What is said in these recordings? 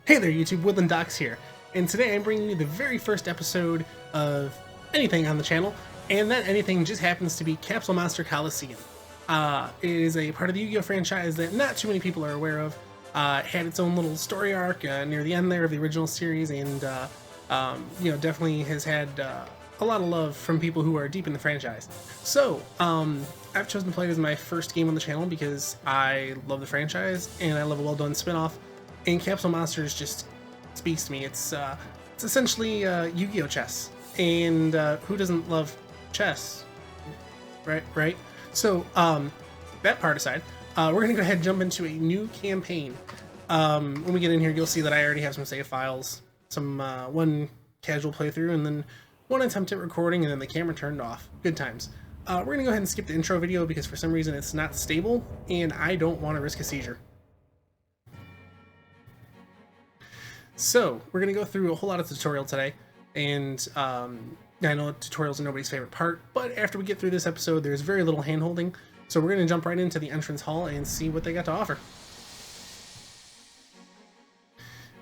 Hey there YouTube, woodlandDOX here, and today I'm bringing you the very first episode of anything on the channel, and that anything just happens to be Capsule Monster Coliseum. It is a part of the Yu-Gi-Oh franchise that not too many people are aware of. It had its own little story arc near the end there of the original series, and definitely has had a lot of love from people who are deep in the franchise. So, I've chosen to play it as my first game on the channel because I love the franchise, and I love a well-done spin-off. And Capsule Monsters just speaks to me. It's essentially Yu-Gi-Oh chess, and who doesn't love chess, right? So that part aside, we're gonna go ahead and jump into a new campaign. When we get in here, you'll see that I already have some save files, some one casual playthrough, and then one attempt at recording, and then the camera turned off. Good times. We're gonna go ahead and skip the intro video because for some reason it's not stable, and I don't want to risk a seizure. So, we're going to go through a whole lot of tutorial today, and I know tutorials are nobody's favorite part, but after we get through this episode, there's very little hand-holding, so we're going to jump right into the entrance hall and see what they got to offer.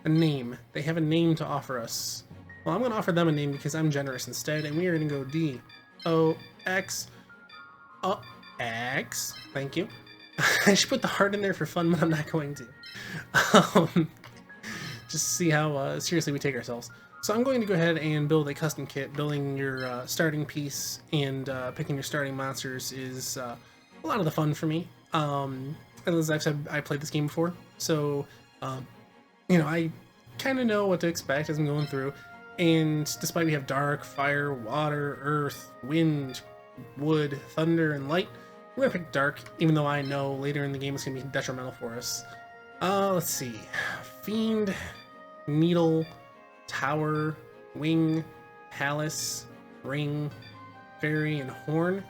A name. They have a name to offer us. Well, I'm going to offer them a name because I'm generous instead, and we are going to go D-O-X. X. Thank you. I should put the heart in there for fun, but I'm not going to. Just to see how seriously we take ourselves. So I'm going to go ahead and build a custom kit. Building your starting piece and picking your starting monsters is a lot of the fun for me. As I've said, I played this game before, so I kind of know what to expect as I'm going through. And despite we have dark, fire, water, earth, wind, wood, thunder, and light, we're gonna pick dark, even though I know later in the game it's gonna be detrimental for us. Let's see. Fiend, Needle, Tower, Wing, Palace, Ring, Fairy, and Horn.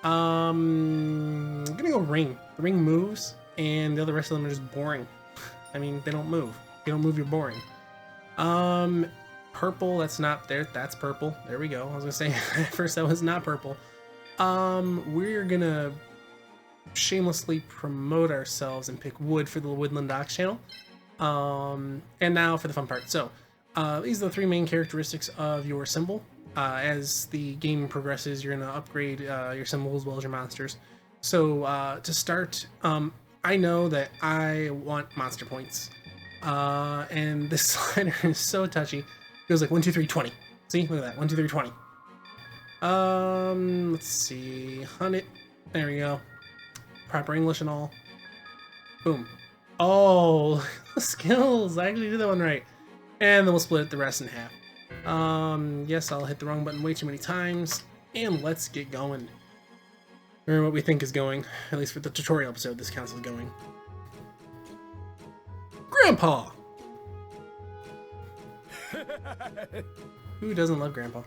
I'm gonna go Ring. The Ring moves, and the other rest of them are just boring. I mean, they don't move. If you don't move, you're boring. Purple, that's not there. That's purple. There we go. I was gonna say, at first that was not purple. We're gonna shamelessly promote ourselves and pick wood for the woodlandDOX channel. And now for the fun part. So these are the three main characteristics of your symbol. As the game progresses, you're going to upgrade your symbol as well as your monsters. So to start, I know that I want monster points, and this slider is so touchy. It goes like 1, 2, 3, 20. See, look at that, 1, 2, 3, 20. Let's see, hunt it. There we go. Proper English and all. Boom. Oh, skills! I actually did that one right. And then we'll split the rest in half. Yes, I'll hit the wrong button way too many times. And let's get going. Or what we think is going. At least for the tutorial episode, this counts as going. Grandpa! Who doesn't love Grandpa?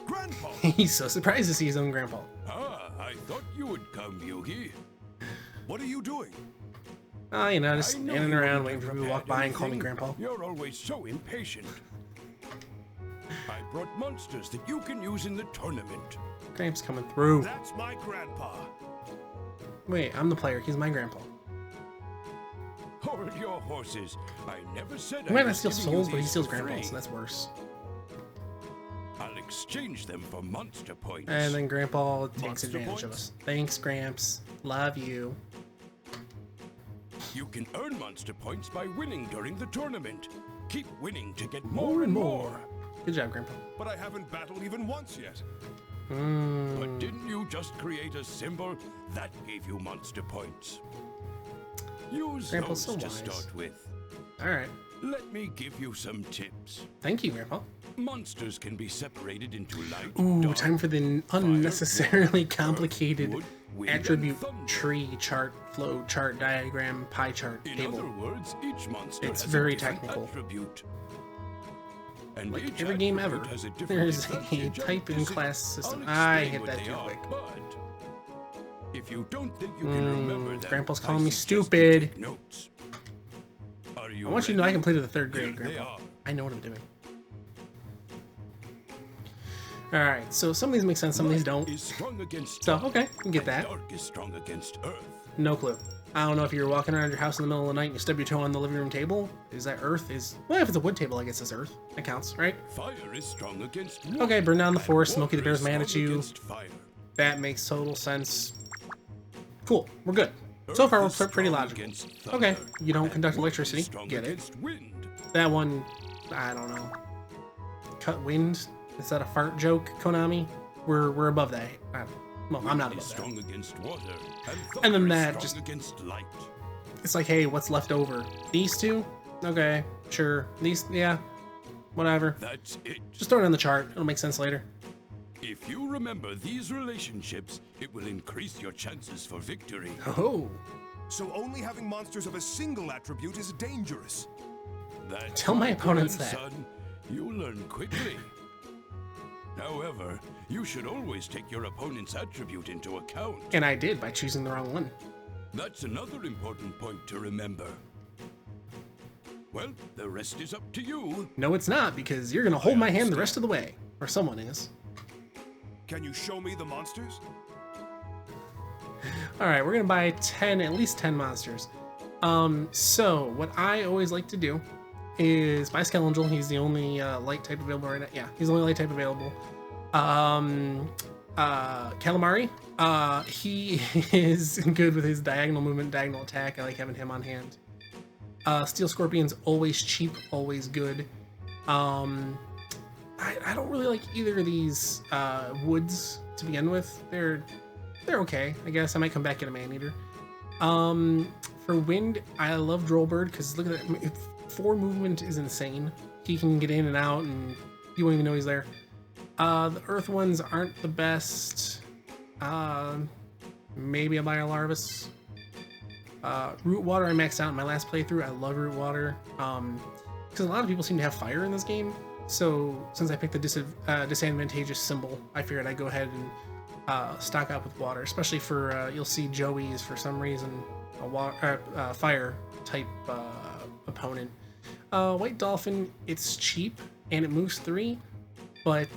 Grandpa! He's so surprised to see his own grandpa. I thought you would come, Yugi. What are you doing? Just standing around waiting for people to walk by and call me Grandpa. You're always so impatient. I brought monsters that you can use in the tournament. Gramps coming through. That's my grandpa. Wait, I'm the player. He's my grandpa. Hold your horses. I never said He might I not was steal giving souls, you but he these steals for grandpas, free. so that's worse. I'll exchange them for monster points. And then Grandpa takes Monster advantage of points? us. Thanks, Gramps. Love you. You can earn monster points by winning during the tournament. Keep winning to get more and more. Good job, Grandpa. But I haven't battled even once yet. Mm. But didn't you just create a symbol that gave you monster points? Use Grandpa's those so to wise. start with. Alright. Let me give you some tips. Thank you, Grandpa. Monsters can be separated into light, Ooh, dark, time for the fire, unnecessarily water, complicated wood, wind, and attribute thunder. tree chart, flow chart, diagram, pie chart In table. other words, each monster It's has very a different technical. attribute. And Like each every game ever, attribute has a different there's advantage a and type and disadvantage. class system. I'll I explain hit what that they too are, quick. but if you don't think you can remember them, Grandpa's I calling me suggest you stupid. take notes. Are you I want you to know I ready? completed the 3rd grade, Here they Grandpa. are. I know what I'm doing. Alright, so some of these make sense, some of these don't. Is strong against So, dark, okay, we get and that. Dark is strong against earth. No clue. I don't know if you're walking around your house in the middle of the night and you stub your toe on the living room table. Is that earth? Well, if it's a wood table, I guess it's earth. That counts, right? Fire is strong against water. Okay, burn down the forest. and Smokey the water Bear's is mad at strong you. against fire. That makes total sense. Cool. We're good. So far, Earth we're is pretty strong logical. against Okay, thunder, you don't and conduct water is electricity. strong Get it. against wind. That one, I don't know. Cut wind? Is that a fart joke, Konami? We're above that. Well, I'm not Wind is above that. strong against water, And then thunder is that strong just- against light. It's like, hey, what's left over? These two? Okay, sure. These, yeah, whatever. That's it. Just throw it on the chart. It'll make sense later. If you remember these relationships, it will increase your chances for victory. Oh, So only having monsters of a single attribute is dangerous. That's Tell my right, opponents that. grandson. You learn quickly. However, you should always take your opponent's attribute into account. and I did by choosing the wrong one. That's another important point to remember. Well, the rest is up to you. No, it's not, because you're gonna hold my hand the rest of the way. Or someone is. Can you show me the monsters? Alright, we're gonna buy 10, at least 10 monsters. So what I always like to do is buy Skelengel. He's the only light type available right now. Yeah, he's the only light type available. Calamari, he is good with his diagonal movement, diagonal attack. I like having him on hand. Steel Scorpion's always cheap, always good. I don't really like either of these woods to begin with. They're okay, I guess. I might come back and get a man-eater. For wind, I love Drollbird because look at that. 4 movement is insane. He can get in and out and you won't even know he's there. The earth ones aren't the best. Maybe a Biolarvis. Root Water I maxed out in my last playthrough. I love Root Water. Because a lot of people seem to have fire in this game. So since I picked the disadvantageous symbol, I figured I'd go ahead and stock up with water, especially for you'll see Joey's for some reason a fire type opponent. White Dolphin, it's cheap and it moves 3, but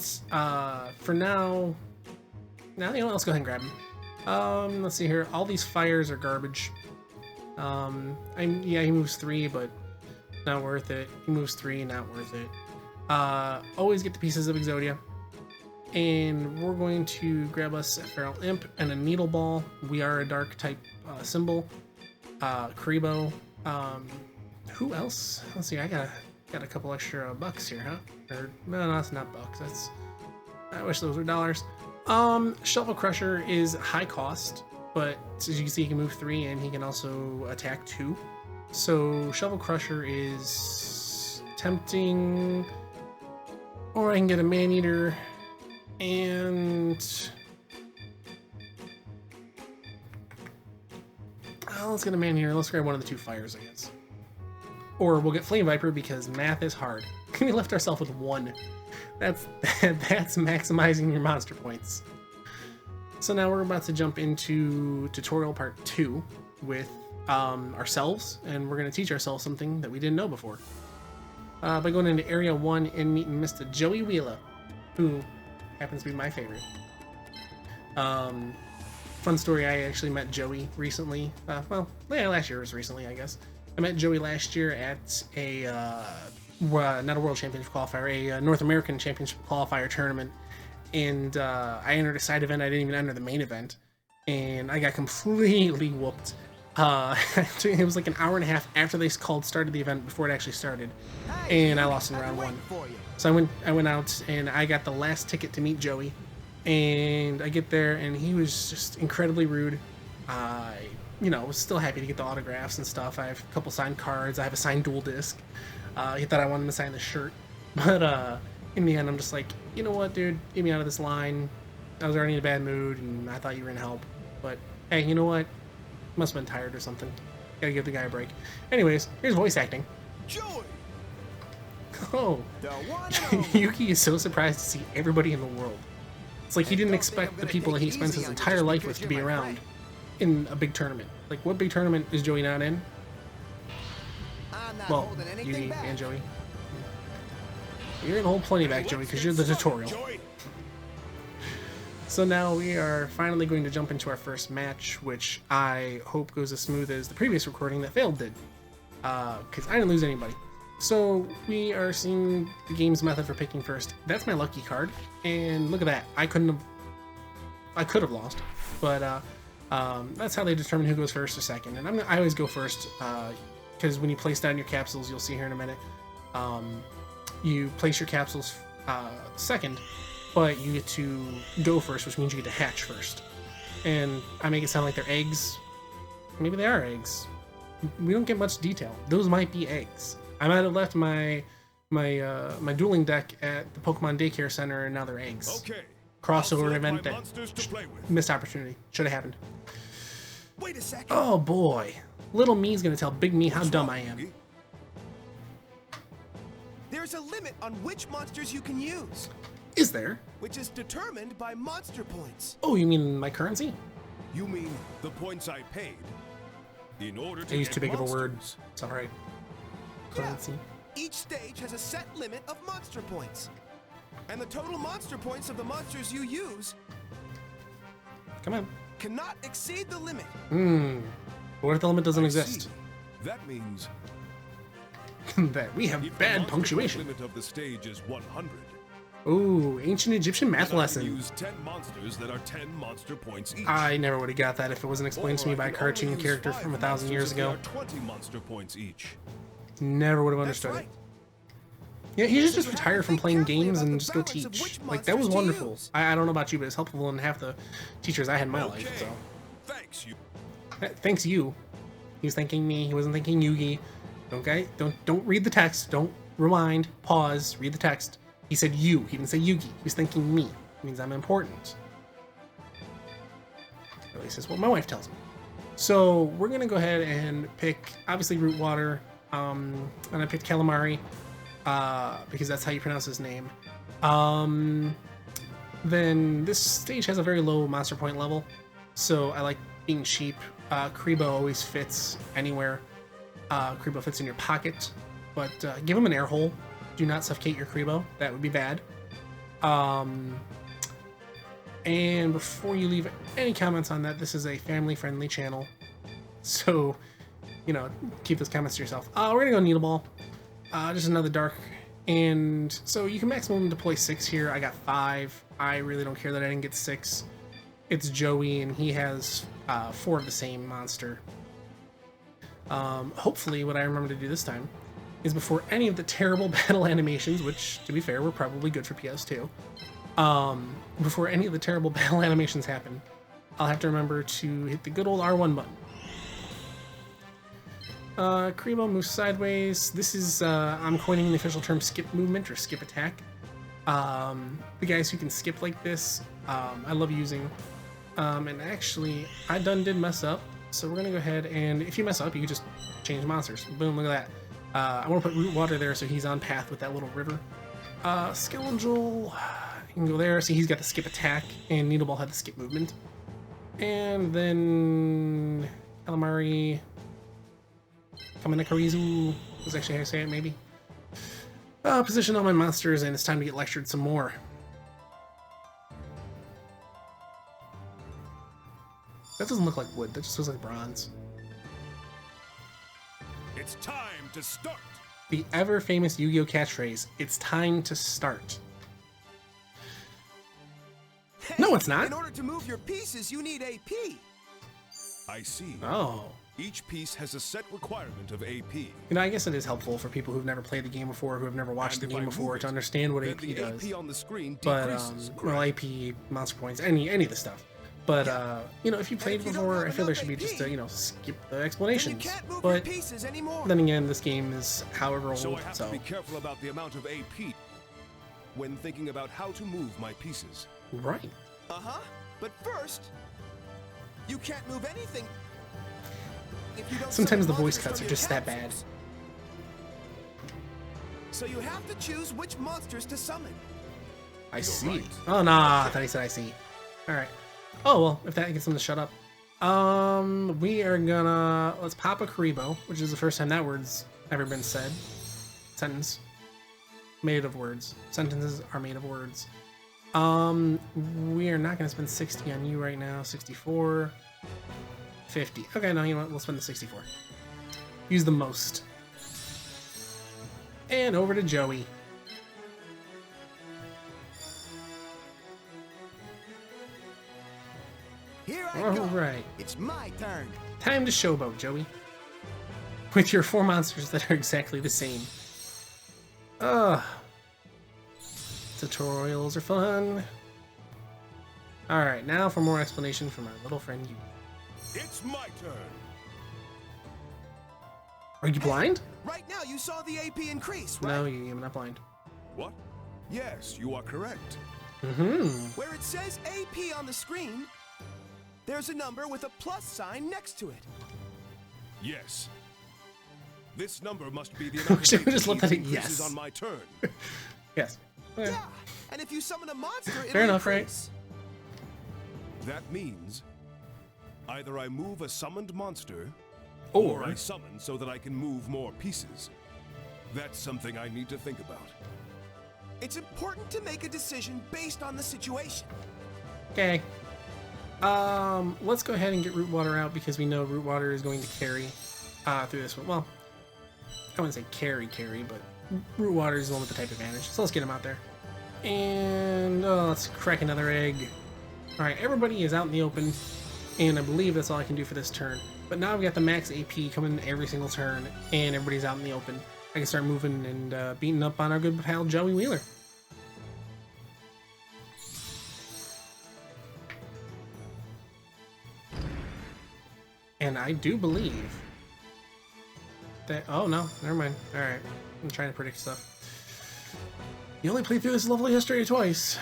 for now, you know, let's go ahead and grab him. Let's see here. All these fires are garbage. Yeah, he moves 3, but not worth it. He moves 3, not worth it. Always get the pieces of Exodia. And we're going to grab us a Feral Imp and a Needle Ball. We are a dark type symbol. Karibo. Who else? Let's see, I got a couple extra bucks here, huh? Or no, it's not bucks. I wish those were dollars. Shovel Crusher is high cost, but as you can see, he can move 3 and he can also attack 2. So Shovel Crusher is tempting. Or I can get a Man-Eater and let's get a Man-Eater. Let's grab one of the 2 fires, I guess. Or we'll get Flame Viper because math is hard. We left ourselves with 1. That's maximizing your monster points. So now we're about to jump into tutorial part 2 with ourselves, and we're going to teach ourselves something that we didn't know before. By going into Area 1 and meeting Mr. Joey Wheeler, who happens to be my favorite. Fun story, I actually met Joey recently. Well, yeah, last year was recently, I guess. I met Joey last year at a, not a World Championship qualifier, a North American Championship qualifier tournament. And I entered a side event, I didn't even enter the main event. And I got completely whooped. It was like an hour and a half after they started the event before it actually started. And I lost in round 1. So I went out and I got the last ticket to meet Joey. And I get there and he was just incredibly rude. You know, was still happy to get the autographs and stuff. I have a couple signed cards. I have a signed dual disc. He thought I wanted him to sign the shirt. But in the end, I'm just like, you know what, dude? Get me out of this line. I was already in a bad mood and I thought you were going to help. But hey, you know what? Must have been tired or something. Gotta give the guy a break. Anyways, here's voice acting. Joey! Oh, The one and only. Yuki is so surprised to see everybody in the world. It's like he didn't expect the people that he spends his entire life with to be around in a big tournament. Like, what big tournament is Joey not in? I'm not Well, holding anything Yuki back. and Joey. You're gonna hold plenty back, Joey, because you're the tutorial. Joey. So now we are finally going to jump into our first match, which I hope goes as smooth as the previous recording that failed did, because I didn't lose anybody. So we are seeing the game's method for picking first. That's my lucky card, and look at that. I could have lost, but that's how they determine who goes first or second. And I always go first, because when you place down your capsules, you'll see here in a minute, you place your capsules second, but you get to go first, which means you get to hatch first. And I make it sound like they're eggs. Maybe they are eggs. We don't get much detail. Those might be eggs. I might have left my dueling deck at the Pokemon Daycare Center, and now they're eggs. Okay. Crossover event that missed opportunity. Should have happened. Wait a second. Oh boy. Little me's gonna tell big me how dumb I am. There's a limit on which monsters you can use, Is there? which is determined by monster points. Oh, you mean my currency? You mean the points I paid in order to I used get too big of a word. monsters? It's alright. Yeah. Currency. Each stage has a set limit of monster points. And the total monster points of the monsters you use Come on. cannot exceed the limit. What if the limit doesn't I exist? see. That means That we have if the bad monster punctuation. point limit of the stage is 100. Ooh, ancient Egyptian math then I can lesson. use 10 monsters that are 10 monster points each. I never would have got that if it wasn't explained to me Or by I a can cartoon only use character 5 from 1,000 years monsters if ago. they are 20 monster points each. Never would have That's understood right. it. Yeah, he should So just you have retire to from think playing carefully games about and the just go balance of teach. which Like, that was monsters to wonderful. use. I don't know about you, but it's helpful than half the teachers I had in my life. Okay. So, Thanks, you. thanks you. He was thanking me. He wasn't thanking Yugi. Okay, don't read the text. Don't rewind. Pause. Read the text. He said you. He didn't say Yugi. He was thanking me. It means I'm important. At least that's what my wife tells me. So we're gonna go ahead and pick obviously root water. And I picked calamari because that's how you pronounce his name. Then this stage has a very low monster point level, so I like being cheap. Kribo always fits anywhere. Kribo fits in your pocket, but give him an air hole. Do not suffocate your Kribo. That would be bad. And before you leave any comments on that, this is a family-friendly channel, so you know, keep those comments to yourself. We're gonna go Needle Ball. Just another dark. And so you can maximum deploy 6 here. I got 5. I really don't care that I didn't get 6. It's Joey, and he has 4 of the same monster. Hopefully what I remember to do this time is before any of the terrible battle animations, which, to be fair, were probably good for PS2, before any of the terrible battle animations happen, I'll have to remember to hit the good old R1 button. Kribo moves sideways. This is, I'm coining the official term skip movement or skip attack. The guys who can skip like this, I love using. And actually, I did mess up. So we're gonna go ahead and if you mess up, you can just change monsters. Boom, look at that. I want to put root water there so he's on path with that little river. Skillangel, you can go there. See, he's got the skip attack, and Needle Ball had the skip movement. And then Calamari, Kaminakarizu is actually how I say it, maybe. Position all my monsters, and it's time to get lectured some more. That doesn't look like wood, that just looks like bronze. It's time to start. The ever-famous Yu-Gi-Oh! Catchphrase, it's time to start. No, it's not. In order to move your pieces, you need AP. I see. Oh. Each piece has a set requirement of AP. You know, I guess it is helpful for people who've never played the game before, who have never watched the And if game I before, move to it, understand what then AP the does. AP on the screen But, decreases. well, AP, monster points, any of the stuff. But, you know, if you played if you don't before, have I feel there enough should be just, AP, you know, skip the Then you explanations. can't move your But pieces anymore. then again, this game is however old, So I have so. to be careful about the amount of AP when thinking about how to move my pieces. Right. Uh-huh. But first, you can't move anything if you don't Sometimes the summon voice monsters cuts from are your just that bad. capsules. So you have to choose which monsters to summon. I You're see. right. Oh, nah, I thought he said I see. Alright. Oh, well, if that gets him to shut up. We are gonna... Let's pop a Karibo, which is the first time that word's ever been said. Sentence. Made of words. Sentences are made of words. We are not going to spend 60 on you right now. 64, 50. Okay, no, you know what? We'll spend the 64. Use the most. And over to Joey. Here I All go. right. It's my turn. Time to showboat, Joey. With your 4 monsters that are exactly the same. Ugh. Tutorials are fun. Alright, now for more explanation from our little friend you. It's my turn. Are you blind? Right now, you saw the AP increase, right? No, I'm not blind. What? Yes, you are correct. Mm-hmm. Where it says AP on the screen, there's a number with a plus sign next to it. Yes. This number must be the I wish I amount could just of look at it, increases yes. on my turn. Yes. Okay. Yeah, and if you summon a monster, it'll Fair enough, right? increase. That means either I move a summoned monster, or I Or, summon so that I can move more pieces. That's something I need to think about. It's important to make a decision based on the situation. okay. Let's go ahead and get root water out because we know root water is going to carry through this one. Well, I wouldn't say carry, but root water is the one with the type advantage. So let's get him out there. And let's crack another egg. Alright, everybody is out in the open, and I believe that's all I can do for this turn. But now I've got the max AP coming every single turn, and everybody's out in the open. I can start moving and beating up on our good pal Joey Wheeler. And I do believe that... Oh, no. Never mind. Alright. I'm trying to predict stuff. You only played through this lovely history twice.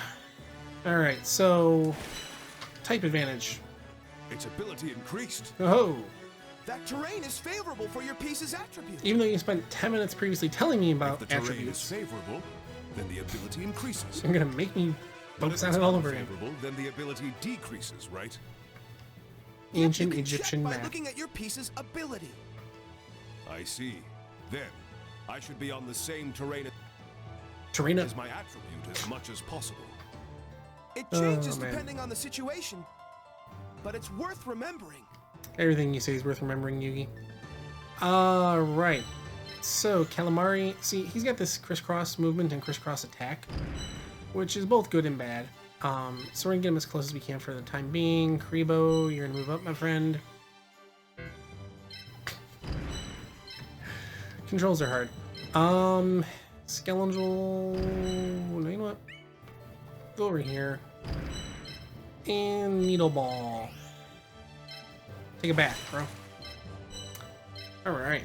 Alright, so... Type advantage. Its ability increased. Oh! That terrain is favorable for your piece's attribute. Even though you spent 10 minutes previously telling me about If the terrain is attributes, favorable, then the ability increases. you're gonna make me But focus if on it's it all over again. unfavorable, then the ability decreases, right? Ancient You can Egyptian check by math. looking at your piece's ability. I see. Then, I should be on the same terrain Terrain up. as my attribute as much as possible. It changes man. depending on the situation, but it's worth remembering. Everything you say is worth remembering, Yugi. Alright. So, Calamari, see, he's got this crisscross movement and crisscross attack, which is both good and bad. So we're gonna get him as close as we can for the time being. Kribo, you're gonna move up, my friend. Controls are hard. Scoundrel, no, you know what? Go over here. And Needle Ball. Take a bath, bro. Alright.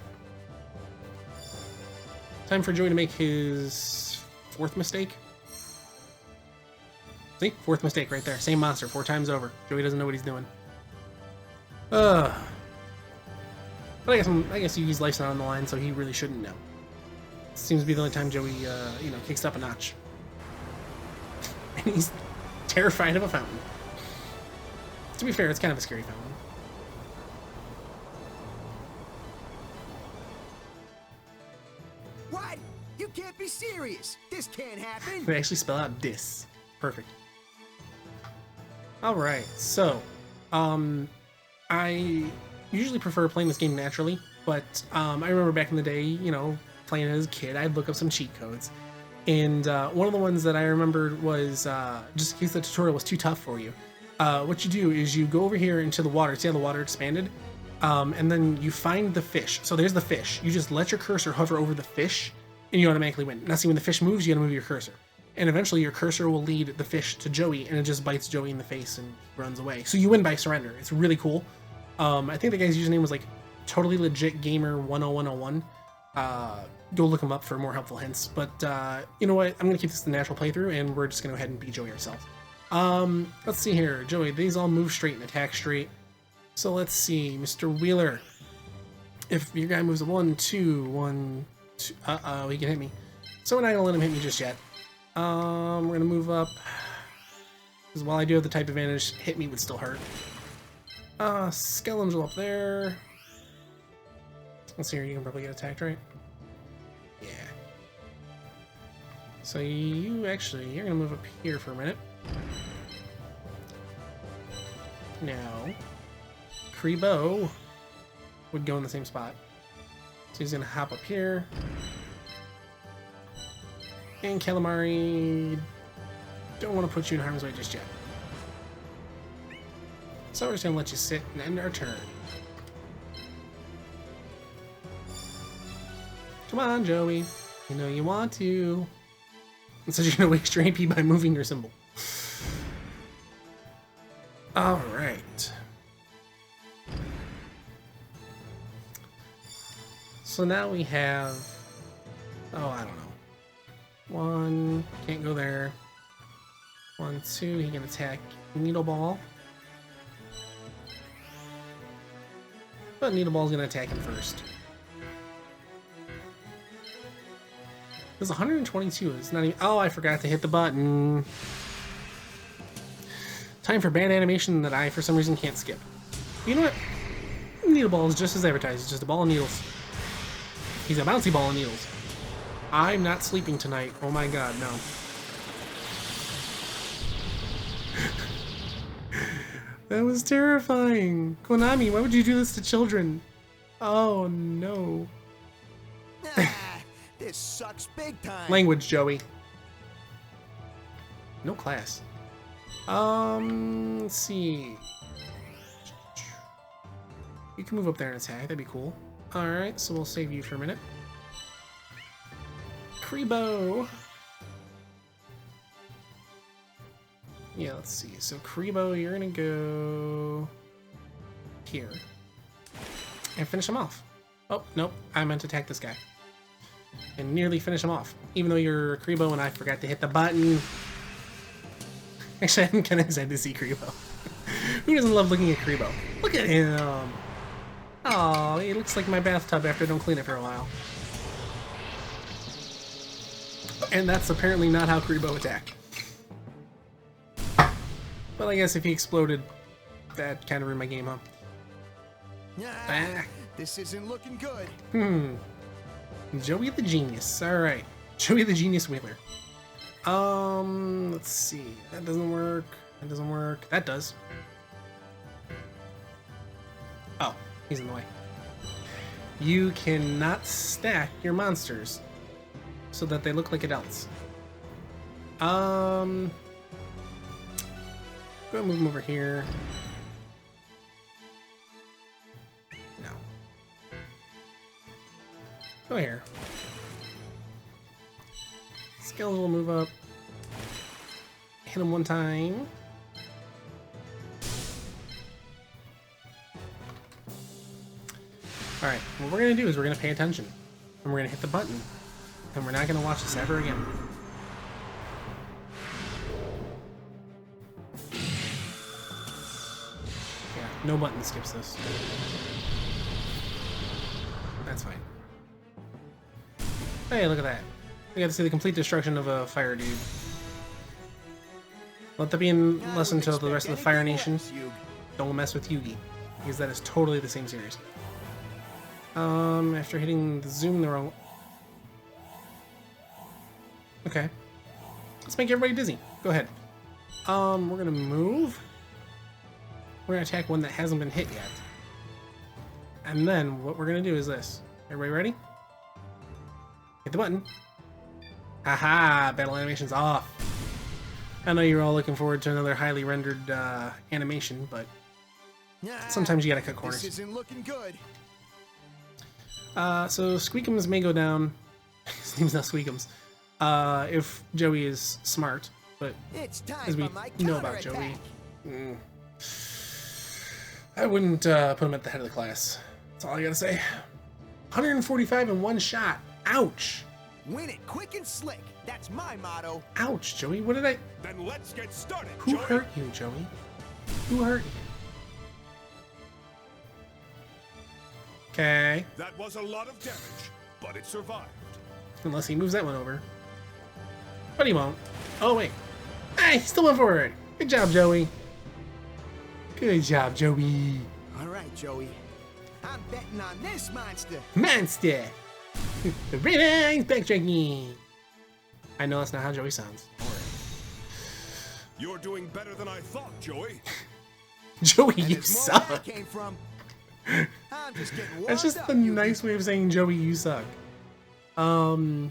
Time for Joey to make his 4th mistake. See? 4th mistake right there. Same monster, 4 times over. Joey doesn't know what he's doing. But I guess Yugi's life's not on the line, so he really shouldn't know. Seems to be the only time Joey, kicks up a notch. And he's terrified of a fountain. To be fair, it's kind of a scary fountain. What? You can't be serious. This can't happen. They actually spell out dis. Perfect. Alright, so, I usually prefer playing this game naturally, but I remember back in the day, playing it as a kid, I'd look up some cheat codes. And one of the ones that I remembered was, just in case the tutorial was too tough for you, what you do is you go over here into the water, see how the water expanded? And then you find the fish. So there's the fish. You just let your cursor hover over the fish, and you automatically win. Now see, when the fish moves, you gotta move your cursor. And eventually your cursor will lead the fish to Joey, and it just bites Joey in the face and runs away. So you win by surrender. It's really cool. I think the guy's username was like Totally Legit Gamer 10101. Go look him up for more helpful hints. But you know what? I'm gonna keep this the natural playthrough, and we're just gonna go ahead and beat Joey ourselves. Let's see here. Joey, these all move straight and attack straight. So let's see, Mr. Wheeler. If your guy moves a 1, 2, 1, 2, he can hit me. So we're not gonna let him hit me just yet. We're gonna move up. Because while I do have the type advantage, hit me would still hurt. Skelangel up there. Let's see here, you can probably get attacked, right? Yeah. So you're gonna move up here for a minute. No. Kribo would go in the same spot. So he's gonna hop up here. And Calamari, don't want to put you in harm's way just yet. So we're just gonna let you sit and end our turn. Come on, Joey. You know you want to. So you're gonna waste your AP by moving your symbol. Alright. So now we have... Oh, I don't know. 1, can't go there. 1, 2, he can attack Needle Ball. But Needle Ball's gonna attack him first. It was 122. It's not even. Oh, I forgot to hit the button. Time for bad animation that I, for some reason, can't skip. You know what? Needle Ball is just as advertised. It's just a ball of needles. He's a bouncy ball of needles. I'm not sleeping tonight. Oh my god, no. That was terrifying. Konami, why would you do this to children? Oh no. This sucks big time. Language, Joey. No class. Let's see. You can move up there and attack. That'd be cool. Alright, so we'll save you for a minute. Kribo. Yeah, let's see. So Kribo, you're gonna go here and finish him off. Oh, nope. I meant to attack this guy. And nearly finish him off. Even though you're Kribo and I forgot to hit the button. Actually, I'm kind of excited to see Kribo. Who doesn't love looking at Kribo? Look at him! Oh, he looks like my bathtub after I don't clean it for a while. And that's apparently not how Kribo attack. Well, I guess if he exploded, that kind of ruined my game, huh? Ah, this isn't looking good. Joey the Genius. Alright. Joey the Genius Wheeler. Let's see. That doesn't work. That doesn't work. That does. Oh, he's in the way. You cannot stack your monsters so that they look like adults. Go ahead and move them over here. No. Go here. Skeletal will move up. Hit him one time. Alright, what we're going to do is we're going to pay attention. And we're going to hit the button. And we're not going to watch this ever again. Yeah, no button skips this. That's fine. Hey, look at that. We got to see the complete destruction of a fire dude. Let that be a lesson to the rest of the Fire Nation. Don't mess with Yugi, because that is totally the same series. After hitting the zoom the wrong... Okay. Let's make everybody dizzy. Go ahead. We're gonna move. We're gonna attack one that hasn't been hit yet. And then what we're gonna do is this. Everybody ready? Hit the button. Haha, battle animation's off. I know you're all looking forward to another highly rendered animation, but sometimes you gotta cut corners. This isn't looking good. So Squeakums may go down. His name's not Squeakums. If Joey is smart, but as we know about Joey, I wouldn't put him at the head of the class. That's all I gotta say. 145 in one shot. Ouch. Win it quick and slick. That's my motto. Ouch, Joey. What did I... Then let's get started, Who Joey. hurt you, Joey? Who hurt you? Okay. That was a lot of damage, but it survived. Unless he moves that one over. But he won't. Oh, wait. Hey, he still went for it. Good job, Joey. Good job, Joey. All right, Joey. I'm betting on this monster. Monster! The Red backtracking. I know that's not how Joey sounds. Don't worry. You're doing better than I thought, Joey. Joey, And you there's more where that suck. came from. I'm just getting warmed That's just up, the Yugi. nice way of saying Joey, you suck. We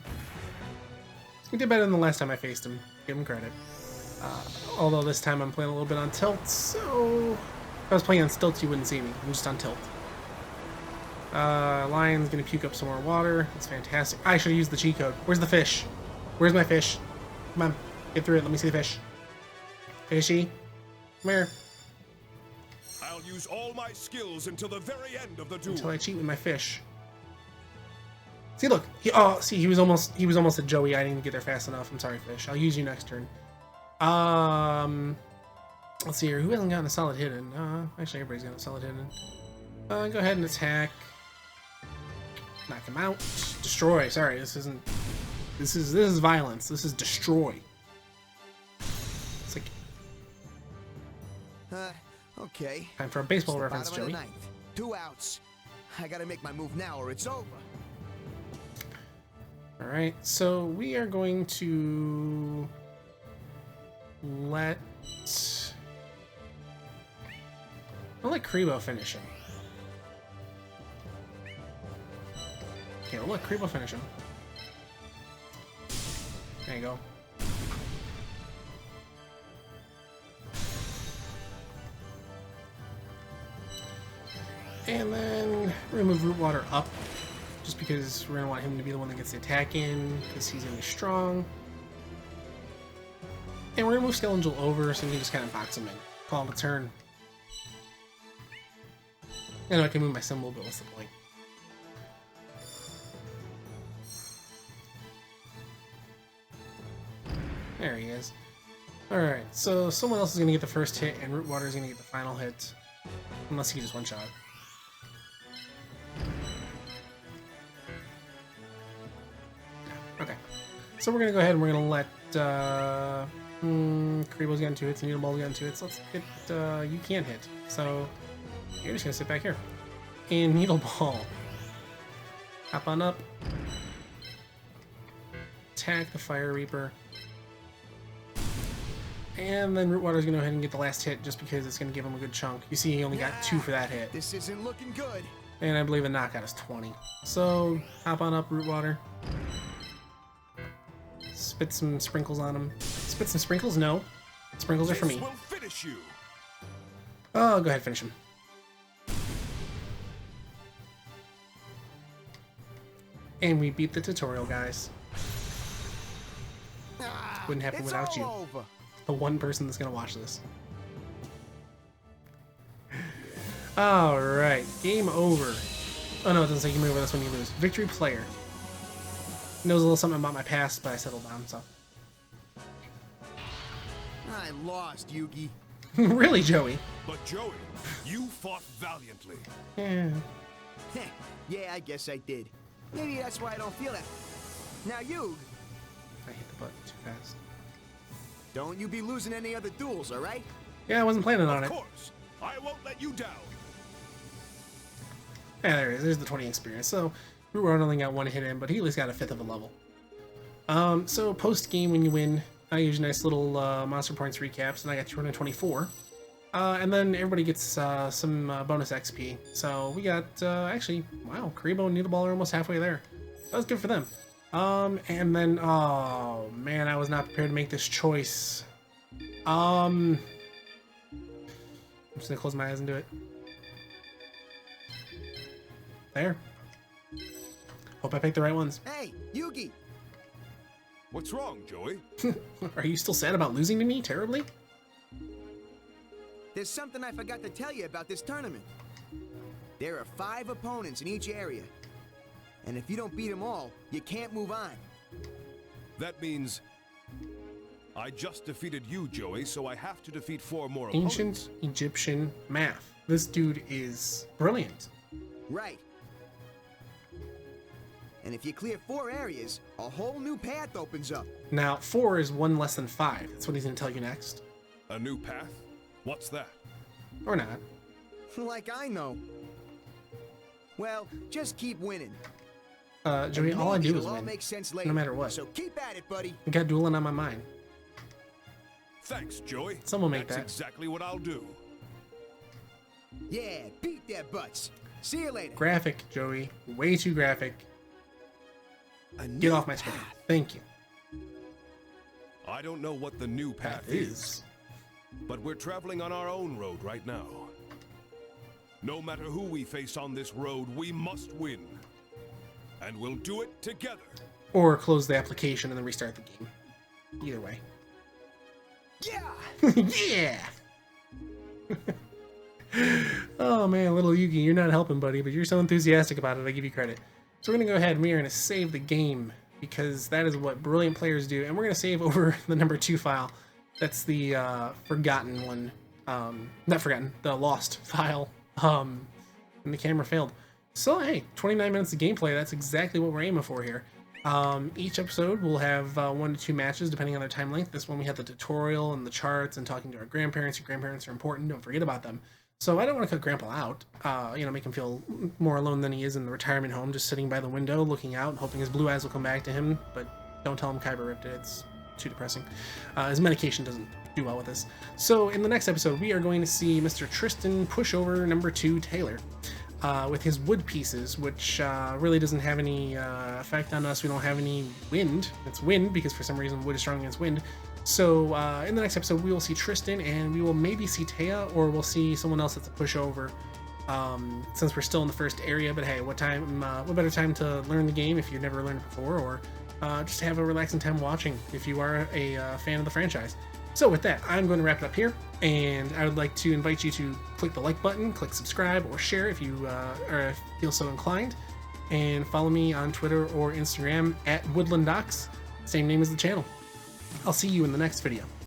did better than the last time I faced him. Give him credit. Although this time I'm playing a little bit on tilt, so if I was playing on stilts, you wouldn't see me. I'm just on tilt. Lion's gonna puke up some more water. That's fantastic. I should have used the cheat code. Where's the fish? Where's my fish? Come on, get through it. Let me see the fish. Fishy, come here. I'll use all my skills until the very end of the duel. Until I cheat with my fish. See, look. He was almost a Joey. I didn't get there fast enough. I'm sorry, fish. I'll use you next turn. Let's see here. Who hasn't gotten a solid hit in? Actually, everybody's got a solid hit in. Go ahead and attack. Knock him out. Destroy. Sorry, this isn't. This is violence. This is destroy. It's like Okay. time for a baseball It's the reference, bottom of Joey. the ninth. 2 outs. I gotta make my move now or it's over. All right, so we are going to let. I'll let Kribo finish him. Okay, we'll let Kribo finish him. There you go. And then we're gonna move Root Water up, just because we're gonna want him to be the one that gets the attack in, because he's gonna be strong. And we're gonna move Skellingel over so we can just kind of box him in. Call him a turn. I know I can move my symbol, but what's the point? There he is. Alright, so someone else is gonna get the first hit, and Root Water is gonna get the final hit. Unless he just one shot. Okay. So we're gonna go ahead and we're gonna let Kribo's gotten 2 hits, and Needle Ball's gotten 2 hits. Let's get you can't hit. So you're just gonna sit back here. And Needle Ball. Hop on up. Attack the Fire Reaper. And then Root Water's gonna go ahead and get the last hit just because it's gonna give him a good chunk. You see he only got 2 for that hit. This isn't looking good. And I believe a knockout is 20. So hop on up, Root Water. Spit some sprinkles on him. Spit some sprinkles? No. Sprinkles are for me. This will finish you. Oh, go ahead, finish him. And we beat the tutorial, guys. Wouldn't happen It's without you. all over. The one person that's gonna watch this. Alright, game over. Oh no, it doesn't say game over, that's when you lose. Victory player. Knows a little something about my past, but I settled down, so. I lost, Yugi. Really, Joey? But Joey, you fought valiantly. Yeah. Yeah, I guess I did. Maybe that's why I don't feel that. Now you, I hit the button too fast. don't you be losing any other duels, all right? Yeah, I wasn't planning on Of it. course, I won't let you down. Yeah, there it is. There's the 20 experience. So, Root Water only got 1 hit in, but he at least got a 5th of a level. So post-game when you win, I use nice little Monster Points recaps, and I got 224. And then everybody gets some bonus XP. So we got, actually, wow, Kribo and Needle Ball are almost halfway there. That was good for them. And then, oh man, I was not prepared to make this choice. I'm just gonna close my eyes and do it. There. Hope I picked the right ones. Hey, Yugi. What's wrong, Joey? Are you still sad about losing to me terribly? There's something I forgot to tell you about this tournament. There are 5 opponents in each area. And if you don't beat them all, you can't move on. That means I just defeated you, Joey, so I have to defeat 4 more opponents. Ancient Egyptian math. This dude is brilliant. Right. And if you clear 4 areas, a whole new path opens up. Now, 4 is 1 less than 5. That's what he's gonna tell you next. A new path? What's that? Or not. Like I know. Well, just keep winning. Joey, And all I maybe do is it'll all win. make sense later. No matter what. So keep at it, buddy. I got dueling on my mind. Thanks, Joey. Someone make That's that. exactly what I'll do. Yeah, beat their butts. See you later. Graphic, Joey. Way too graphic. A Get new off my screen. path. Thank you. I don't know what the new path That is, but we're traveling on our own road right now. No matter who we face on this road, we must win. And we'll do it together. Or close the application and then restart the game. Either way. Yeah! Yeah! Oh man, little Yugi, you're not helping, buddy, but you're so enthusiastic about it, I give you credit. So we're gonna go ahead and we are gonna save the game, because that is what brilliant players do, and we're gonna save over the number 2 file. That's the forgotten one. Not forgotten, the lost file. And the camera failed. So hey, 29 minutes of gameplay, that's exactly what we're aiming for here. Each episode will have 1 to 2 matches depending on their time length. This one we had the tutorial and the charts and talking to our grandparents. Your grandparents are important, don't forget about them. So I don't want to cut Grandpa out, make him feel more alone than he is in the retirement home, just sitting by the window, looking out, hoping his blue eyes will come back to him, but don't tell him Kyber ripped it, it's too depressing. His medication doesn't do well with this. So in the next episode, we are going to see Mr. Tristan pushover number 2 Taylor. With his wood pieces, which really doesn't have any effect on us. We don't have any wind. It's wind because for some reason wood is strong against wind. So in the next episode, we will see Tristan, and we will maybe see Taya, or we'll see someone else that's a pushover. Since we're still in the first area, but hey, what better time to learn the game if you've never learned it before, or just have a relaxing time watching if you are a fan of the franchise. So with that, I'm going to wrap it up here, and I would like to invite you to click the like button, click subscribe, or share if you feel so inclined, and follow me on Twitter or Instagram at woodlandDOX, same name as the channel. I'll see you in the next video.